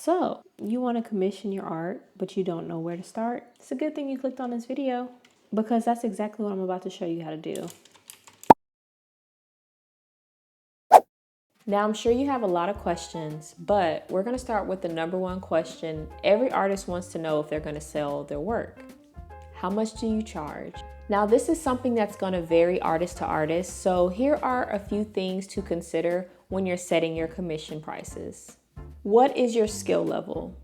So, you want to commission your art, but you don't know where to start? It's a good thing you clicked on this video because that's exactly what I'm about to show you how to do. Now, I'm sure you have a lot of questions, but we're going to start with the number one question every artist wants to know if they're going to sell their work. How much do you charge? Now, this is something that's going to vary artist to artist, so here are a few things to consider when you're setting your commission prices. What is your skill level?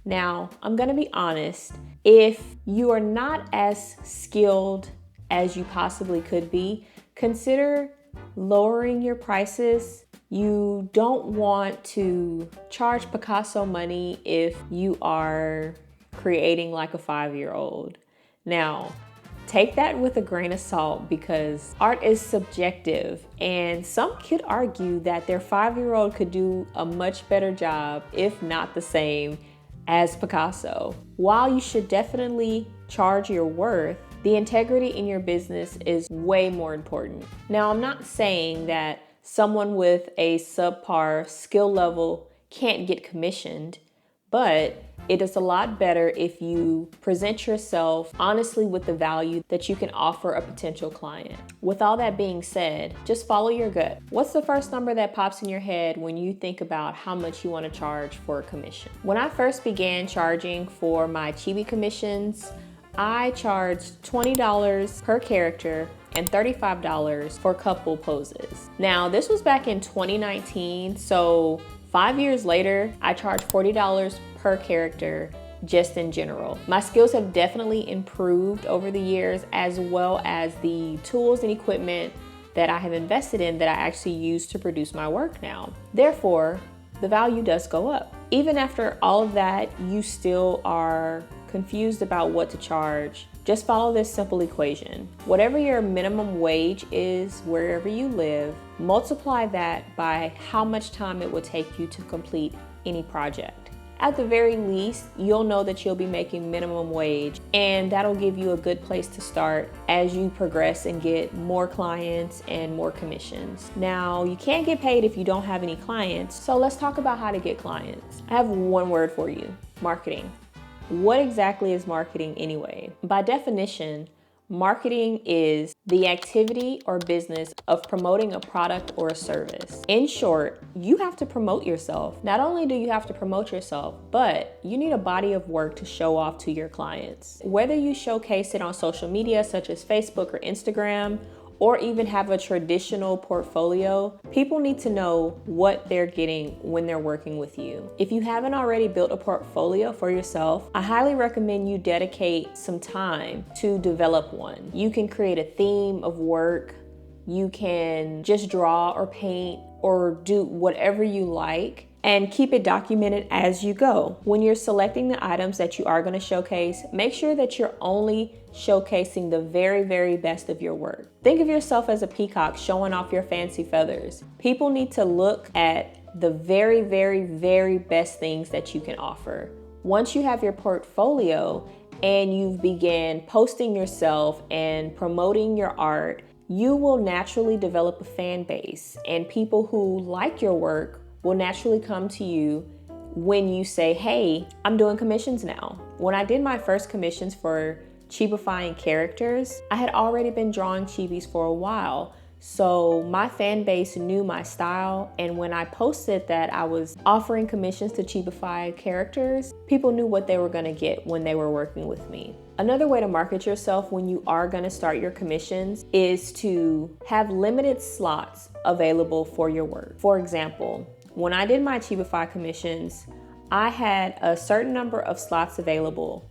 Now, I'm going to be honest, if you are not as skilled as you possibly could be, consider lowering your prices. You don't want to charge Picasso money if you are creating like a 5-year-old. Now, take that with a grain of salt because art is subjective, and some could argue that their 5-year-old could do a much better job, if not the same, as Picasso. While you should definitely charge your worth, the integrity in your business is way more important. Now, I'm not saying that someone with a subpar skill level can't get commissioned, but it is a lot better if you present yourself honestly with the value that you can offer a potential client. With all that being said, just follow your gut. What's the first number that pops in your head when you think about how much you want to charge for a commission? When I first began charging for my chibi commissions, I charged $20 per character and $35 for couple poses. Now, this was back in 2019, so 5 years later, I charge $40 per character just in general. My skills have definitely improved over the years, as well as the tools and equipment that I have invested in that I actually use to produce my work now. Therefore, the value does go up. Even after all of that, you still are confused about what to charge. Just follow this simple equation. Whatever your minimum wage is wherever you live, multiply that by how much time it will take you to complete any project. At the very least, you'll know that you'll be making minimum wage, and that'll give you a good place to start as you progress and get more clients and more commissions. Now, you can't get paid if you don't have any clients, so let's talk about how to get clients. I have one word for you: marketing. What exactly is marketing anyway? By definition, marketing is the activity or business of promoting a product or a service. In short, you have to promote yourself. Not only do you have to promote yourself, but you need a body of work to show off to your clients. Whether you showcase it on social media such as Facebook or Instagram, or even have a traditional portfolio, people need to know what they're getting when they're working with you. If you haven't already built a portfolio for yourself, I highly recommend you dedicate some time to develop one. You can create a theme of work. You can just draw or paint or do whatever you like, and keep it documented as you go. When you're selecting the items that you are going to showcase, make sure that you're only showcasing the very, very best of your work. Think of yourself as a peacock showing off your fancy feathers. People need to look at the very, very, very best things that you can offer. Once you have your portfolio and you've began posting yourself and promoting your art, you will naturally develop a fan base, and people who like your work will naturally come to you when you say, hey, I'm doing commissions now. When I did my first commissions for chibifying characters, I had already been drawing chibis for a while. So my fan base knew my style, and when I posted that I was offering commissions to chibify characters, people knew what they were gonna get when they were working with me. Another way to market yourself when you are gonna start your commissions is to have limited slots available for your work. For example, when I did my Chibify commissions, I had a certain number of slots available.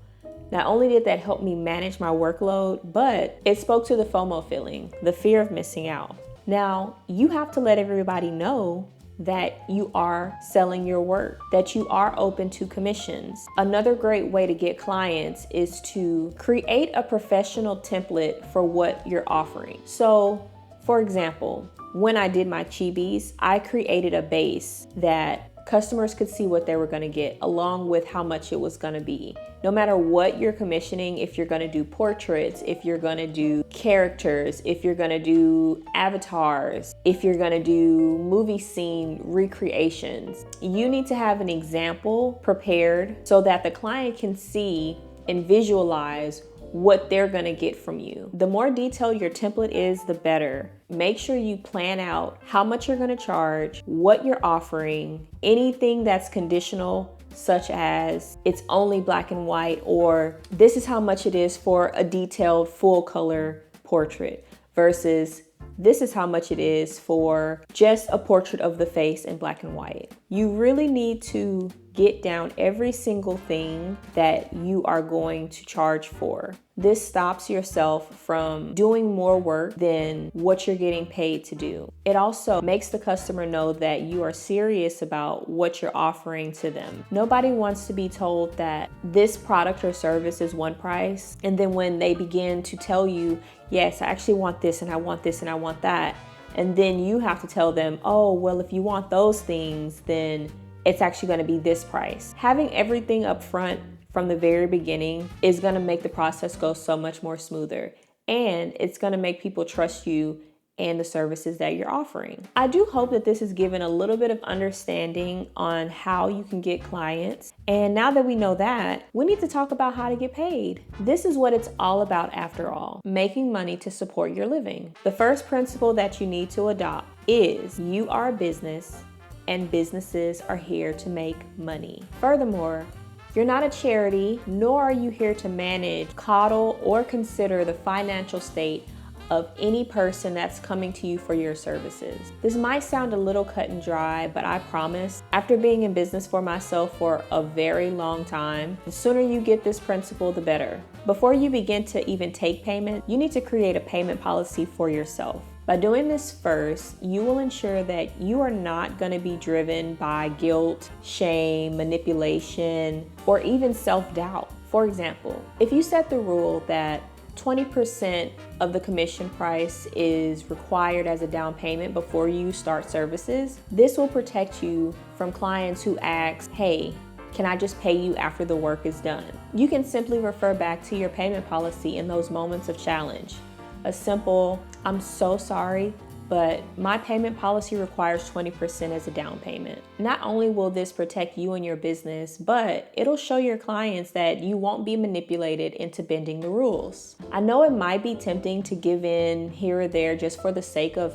Not only did that help me manage my workload, but it spoke to the FOMO feeling, the fear of missing out. Now, you have to let everybody know that you are selling your work, that you are open to commissions. Another great way to get clients is to create a professional template for what you're offering. So, for example, when I did my chibis, I created a base that Customers could see what they were going to get along with how much it was going to be. No matter what you're commissioning, if you're going to do portraits, if you're going to do characters, if you're going to do avatars, if you're going to do movie scene recreations, you need to have an example prepared so that the client can see and visualize what they're gonna get from you. The more detailed your template is, the better. Make sure you plan out how much you're gonna charge, what you're offering, anything that's conditional, such as it's only black and white, or this is how much it is for a detailed full color portrait versus this is how much it is for just a portrait of the face in black and white. You really need to get down every single thing that you are going to charge for. This stops yourself from doing more work than what you're getting paid to do. It also makes the customer know that you are serious about what you're offering to them. Nobody wants to be told that this product or service is one price, and then when they begin to tell you, yes, I actually want this and I want this and I want that, and then you have to tell them, oh, well, if you want those things, then it's actually going to be this price. Having everything up front from the very beginning is going to make the process go so much more smoother, and it's going to make people trust you and the services that you're offering. I do hope that this has given a little bit of understanding on how you can get clients. And now that we know that, we need to talk about how to get paid. This is what it's all about after all, making money to support your living. The first principle that you need to adopt is you are a business and businesses are here to make money. Furthermore, you're not a charity, nor are you here to manage, coddle, or consider the financial state of any person that's coming to you for your services. This might sound a little cut and dry, but I promise, after being in business for myself for a very long time, the sooner you get this principle, the better. Before you begin to even take payment, you need to create a payment policy for yourself. By doing this first, you will ensure that you are not going to be driven by guilt, shame, manipulation, or even self-doubt. For example, if you set the rule that 20% of the commission price is required as a down payment before you start services, this will protect you from clients who ask, hey, can I just pay you after the work is done? You can simply refer back to your payment policy in those moments of challenge. A simple, I'm so sorry, but my payment policy requires 20% as a down payment. Not only will this protect you and your business, but it'll show your clients that you won't be manipulated into bending the rules. I know it might be tempting to give in here or there just for the sake of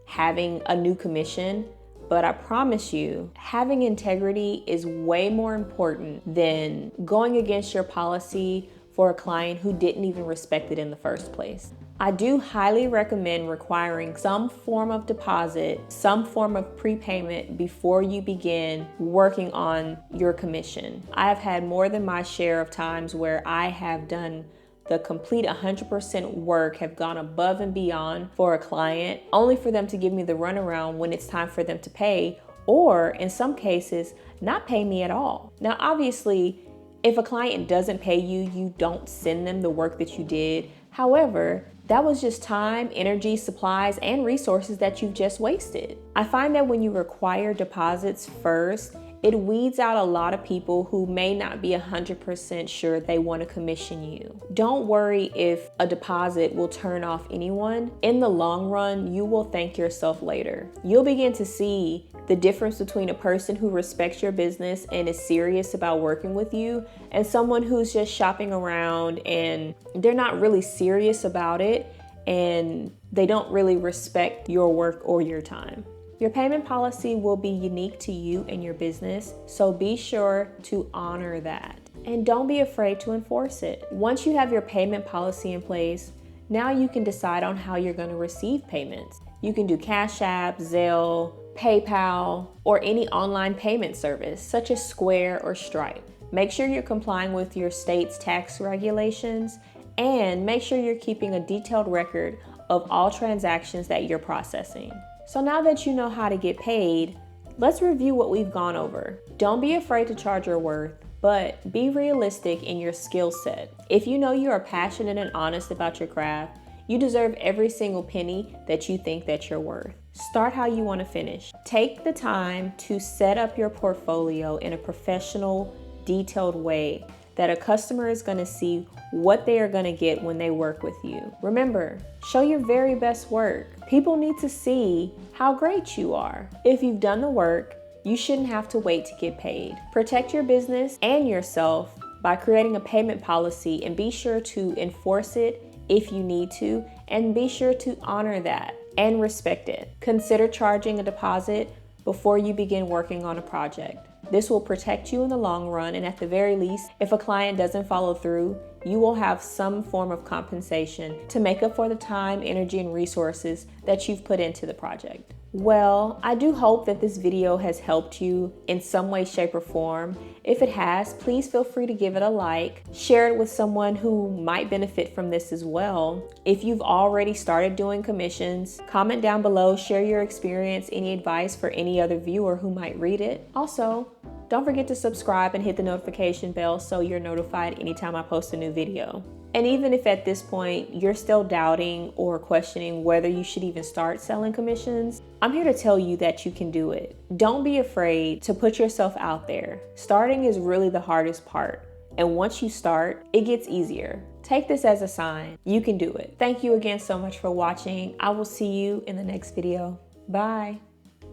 having a new commission, but I promise you, having integrity is way more important than going against your policy for a client who didn't even respect it in the first place. I do highly recommend requiring some form of deposit, some form of prepayment before you begin working on your commission. I have had more than my share of times where I have done the complete 100% work, have gone above and beyond for a client, only for them to give me the runaround when it's time for them to pay, or in some cases, not pay me at all. Now, obviously, if a client doesn't pay you, you don't send them the work that you did. However, that was just time, energy, supplies, and resources that you've just wasted. I find that when you require deposits first, it weeds out a lot of people who may not be 100% sure they want to commission you. Don't worry if a deposit will turn off anyone. In the long run, you will thank yourself later. You'll begin to see the difference between a person who respects your business and is serious about working with you and someone who's just shopping around and they're not really serious about it and they don't really respect your work or your time. Your payment policy will be unique to you and your business, so be sure to honor that. And don't be afraid to enforce it. Once you have your payment policy in place, now you can decide on how you're going to receive payments. You can do Cash App, Zelle, PayPal, or any online payment service such as Square or Stripe. Make sure you're complying with your state's tax regulations and make sure you're keeping a detailed record of all transactions that you're processing. So now that you know how to get paid, let's review what we've gone over. Don't be afraid to charge your worth, but be realistic in your skill set. If you know you are passionate and honest about your craft, you deserve every single penny that you think that you're worth. Start how you want to finish. Take the time to set up your portfolio in a professional, detailed way that a customer is going to see what they are going to get when they work with you. Remember, show your very best work. People need to see how great you are. If you've done the work, you shouldn't have to wait to get paid. Protect your business and yourself by creating a payment policy, and be sure to enforce it if you need to, and be sure to honor that and respect it. Consider charging a deposit before you begin working on a project. This will protect you in the long run, and at the very least, if a client doesn't follow through, you will have some form of compensation to make up for the time, energy, and resources that you've put into the project. Well, I do hope that this video has helped you in some way, shape, or form. If it has, please feel free to give it a like, share it with someone who might benefit from this as well. If you've already started doing commissions, comment down below, share your experience, any advice for any other viewer who might read it. Also, don't forget to subscribe and hit the notification bell so you're notified anytime I post a new video. And even if at this point you're still doubting or questioning whether you should even start selling commissions, I'm here to tell you that you can do it. Don't be afraid to put yourself out there. Starting is really the hardest part. And once you start, it gets easier. Take this as a sign. You can do it. Thank you again so much for watching. I will see you in the next video. Bye.